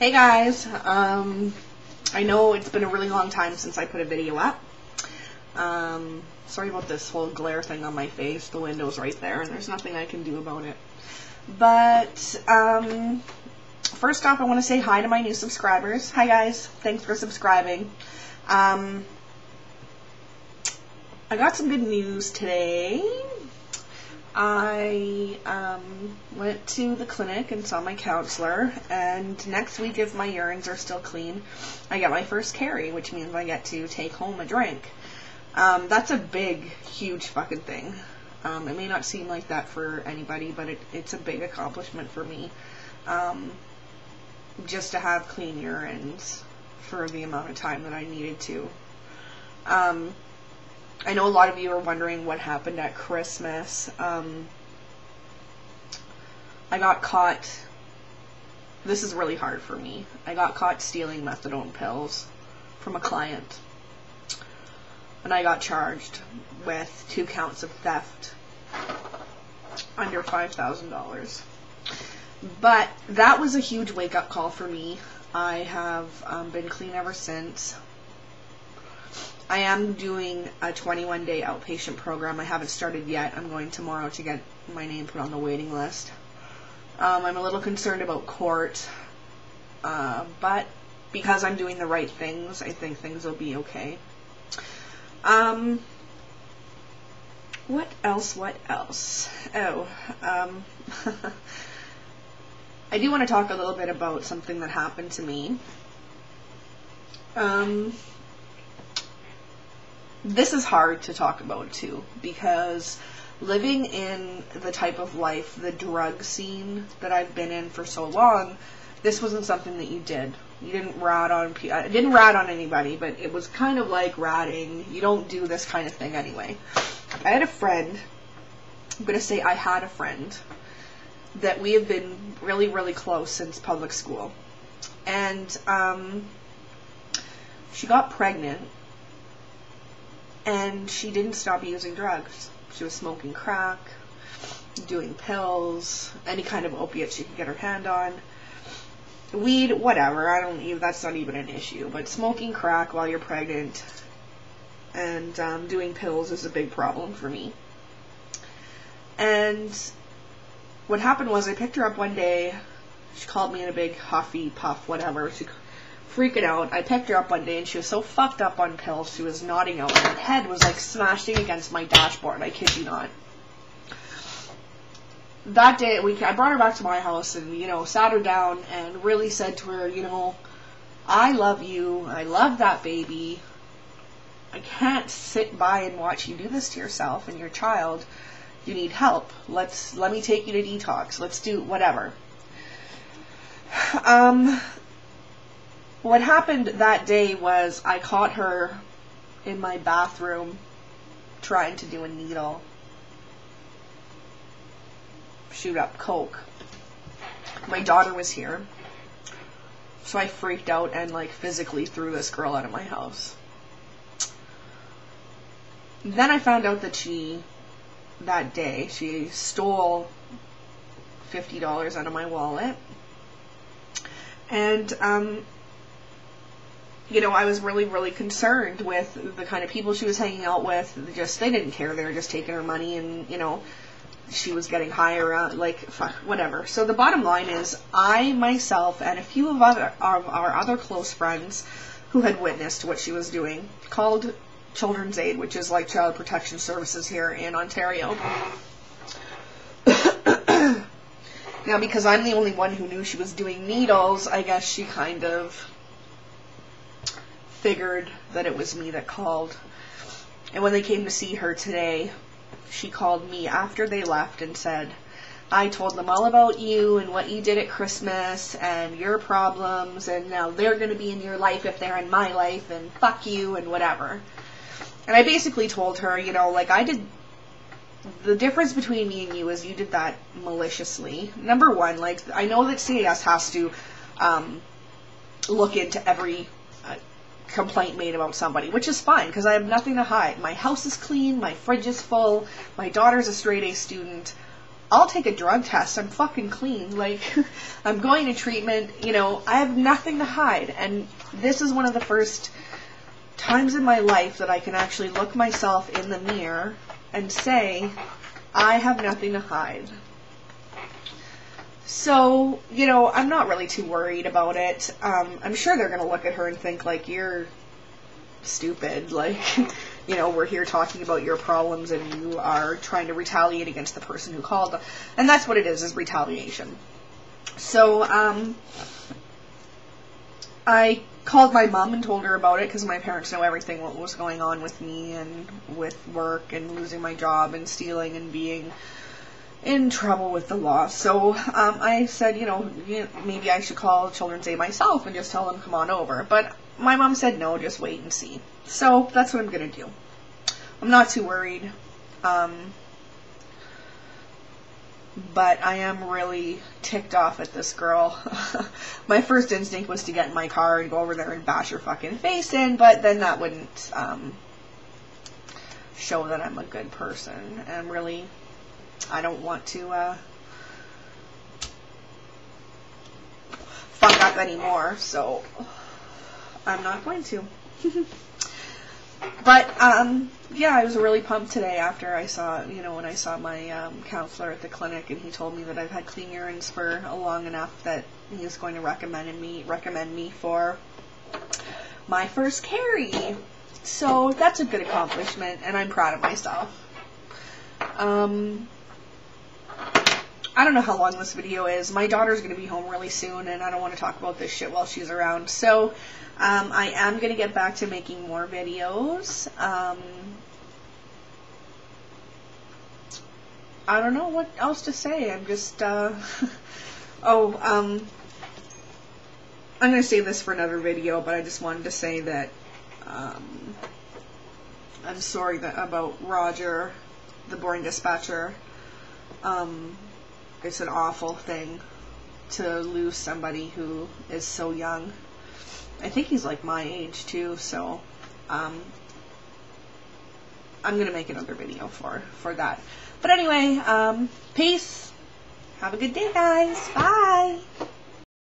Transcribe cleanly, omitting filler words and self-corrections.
Hey guys, I know it's been a really long time since I put a video up. Sorry about this whole glare thing on my face. The window's right there and there's nothing I can do about it. But, first off I want to say hi to my new subscribers. Hi guys, thanks for subscribing. I got some good news today. I went to the clinic and saw my counselor, and next week, if my urines are still clean, I get my first carry, which means I get to take home a drink. That's a big, huge fucking thing. It may not seem like that for anybody, but it's a big accomplishment for me. Just to have clean urines for the amount of time that I needed to. I know a lot of you are wondering what happened at Christmas. I got caught, this is really hard for me, I got caught stealing methadone pills from a client. And I got charged with 2 counts of theft under $5,000. But that was a huge wake-up call for me. I have been clean ever since. I am doing a 21-day outpatient program. I haven't started yet. I'm going tomorrow to get my name put on the waiting list. I'm a little concerned about court, but because I'm doing the right things, I think things will be okay. What else? Oh, I do want to talk a little bit about something that happened to me. This is hard to talk about too, because living in the type of life, the drug scene that I've been in for so long, this wasn't something that you did. You didn't rat on people. I didn't rat on anybody, but it was kind of like ratting. You don't do this kind of thing anyway. I had a friend, I'm going to say I had a friend, that we have been really, really close since public school. And she got pregnant. And she didn't stop using drugs. She was smoking crack, doing pills, any kind of opiate she could get her hand on. Weed, whatever, that's not even an issue. But smoking crack while you're pregnant and doing pills is a big problem for me. And what happened was I picked her up one day. She called me in a big huffy puff, whatever. She freaking out. I picked her up one day and she was so fucked up on pills, she was nodding out. Her head was like smashing against my dashboard, I kid you not. That day, I brought her back to my house and, sat her down and really said to her, I love you. I love that baby. I can't sit by and watch you do this to yourself and your child. You need help. Let me take you to detox. Let's do whatever. What happened that day was I caught her in my bathroom trying to do a needle. Shoot up coke. My daughter was here. So I freaked out and physically threw this girl out of my house. Then I found out that that day, she stole $50 out of my wallet. And, I was really, really concerned with the kind of people she was hanging out with. They didn't care. They were just taking her money and, she was getting high around, fuck, whatever. So the bottom line is, I, myself, and a few of our other close friends who had witnessed what she was doing, called Children's Aid, which is like Child Protection Services here in Ontario. Now, because I'm the only one who knew she was doing needles, I guess she kind of figured that it was me that called. And when they came to see her today, she called me after they left and said, I told them all about you and what you did at Christmas and your problems, and now they're going to be in your life if they're in my life, and fuck you and whatever. And I basically told her, I did, the difference between me and you is you did that maliciously. Number one, I know that CAS has to look into every complaint made about somebody, which is fine, because I have nothing to hide. My house is clean, my fridge is full, my daughter's a straight A student. I'll take a drug test. I'm fucking clean. Like, I'm going to treatment. You know, I have nothing to hide. And this is one of the first times in my life that I can actually look myself in the mirror and say, I have nothing to hide. So, you know, I'm not really too worried about it. I'm sure they're going to look at her and think, like, you're stupid. Like, you know, we're here talking about your problems and you are trying to retaliate against the person who called. And that's what it is retaliation. So, I called my mom and told her about it because my parents know everything what was going on with me and with work and losing my job and stealing and being in trouble with the law. So I said, you know, maybe I should call Children's Aid myself and just tell them come on over. But my mom said no, just wait and see. So that's what I'm going to do. I'm not too worried. But I am really ticked off at this girl. My first instinct was to get in my car and go over there and bash her fucking face in, but then that wouldn't show that I'm a good person. And really, I don't want to fuck up anymore, so I'm not going to. But, yeah, I was really pumped today after I saw, you know, when I saw my counselor at the clinic, and he told me that I've had clean urines for long enough that he's going to recommend me for my first carry. So that's a good accomplishment, and I'm proud of myself. I don't know how long this video is. My daughter's going to be home really soon, and I don't want to talk about this shit while she's around. So, I am going to get back to making more videos. I don't know what else to say. I'm just, I'm going to save this for another video, but I just wanted to say that, I'm sorry about Roger, the boring dispatcher. It's an awful thing to lose somebody who is so young. I think he's like my age too, so I'm gonna make another video for that. But anyway, peace. Have a good day, guys. Bye.